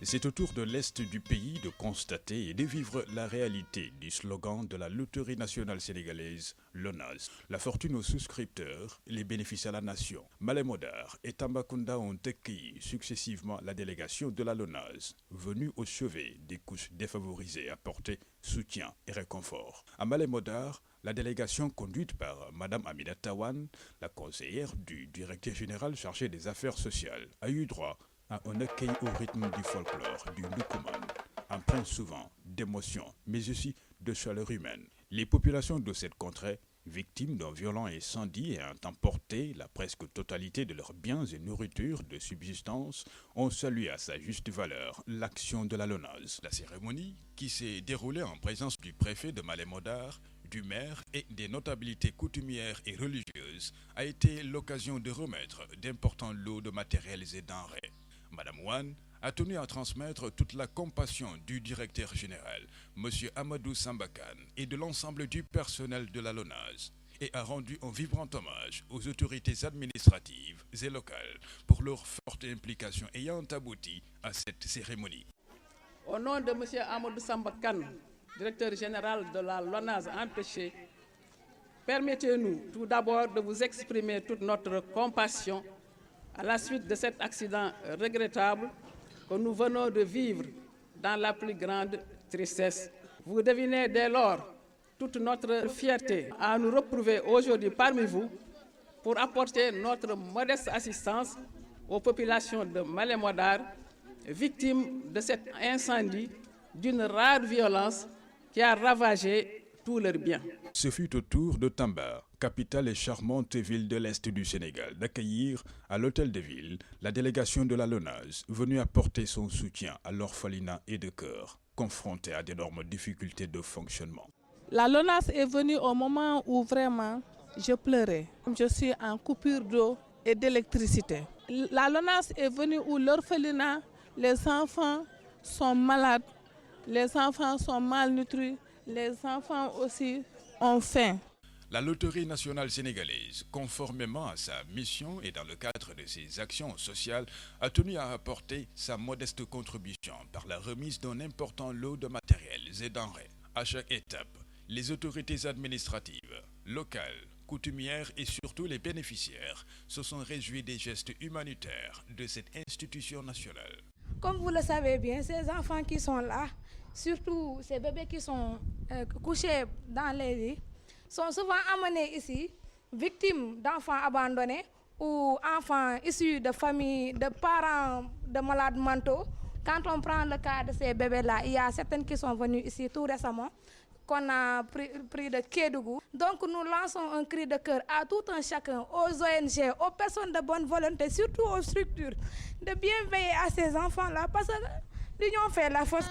C'est au tour de l'Est du pays de constater et de vivre la réalité du slogan de la Loterie nationale sénégalaise, LONASE. La fortune aux souscripteurs, les bénéfices à la nation. Malem Hodar et Tambacounda ont accueilli successivement la délégation de la LONASE, venue au chevet des couches défavorisées apporter soutien et réconfort. À Malem Hodar, la délégation conduite par Mme Amina Tawan, la conseillère du directeur général chargé des affaires sociales, a eu droit à un accueil au rythme du folklore du Ndoukoumane, empreint souvent d'émotion, mais aussi de chaleur humaine. Les populations de cette contrée, victimes d'un violent incendie et ayant emporté la presque totalité de leurs biens et nourritures de subsistance, ont salué à sa juste valeur l'action de la LONASE. La cérémonie, qui s'est déroulée en présence du préfet de Malem Hodar, du maire et des notabilités coutumières et religieuses, a été l'occasion de remettre d'importants lots de matériels et denrées. Madame Wan a tenu à transmettre toute la compassion du directeur général, M. Amadou Sambakan, et de l'ensemble du personnel de la LONASE, et a rendu un vibrant hommage aux autorités administratives et locales pour leur forte implication ayant abouti à cette cérémonie. Au nom de M. Amadou Sambakan, directeur général de la LONASE empêché, permettez-nous tout d'abord de vous exprimer toute notre compassion à la suite de cet accident regrettable que nous venons de vivre dans la plus grande tristesse. Vous devinez dès lors toute notre fierté à nous retrouver aujourd'hui parmi vous pour apporter notre modeste assistance aux populations de Malem Hodar, victimes de cet incendie d'une rare violence qui a ravagé tous leurs biens. Ce fut au tour de Tamba, capitale et charmante ville de l'Est du Sénégal, d'accueillir à l'hôtel de ville la délégation de la LONASE venue apporter son soutien à l'orphelinat et de cœur, confronté à d'énormes difficultés de fonctionnement. La LONASE est venue au moment où vraiment je pleurais. Je suis en coupure d'eau et d'électricité. La LONASE est venue où l'orphelinat, les enfants sont malades, les enfants sont malnutris, les enfants aussi ont faim. La Loterie nationale sénégalaise, conformément à sa mission et dans le cadre de ses actions sociales, a tenu à apporter sa modeste contribution par la remise d'un important lot de matériels et denrées. À chaque étape, les autorités administratives, locales, coutumières et surtout les bénéficiaires se sont réjouis des gestes humanitaires de cette institution nationale. Comme vous le savez bien, ces enfants qui sont là, surtout ces bébés qui sont couchés dans les lits, sont souvent amenés ici, victimes d'enfants abandonnés ou enfants issus de familles, de parents de malades mentaux. Quand on prend le cas de ces bébés-là, il y a certaines qui sont venues ici tout récemment, qu'on a pris de Kédougou. Donc nous lançons un cri de cœur à tout un chacun, aux ONG, aux personnes de bonne volonté, surtout aux structures, de bien veiller à ces enfants-là, parce que l'union fait la force.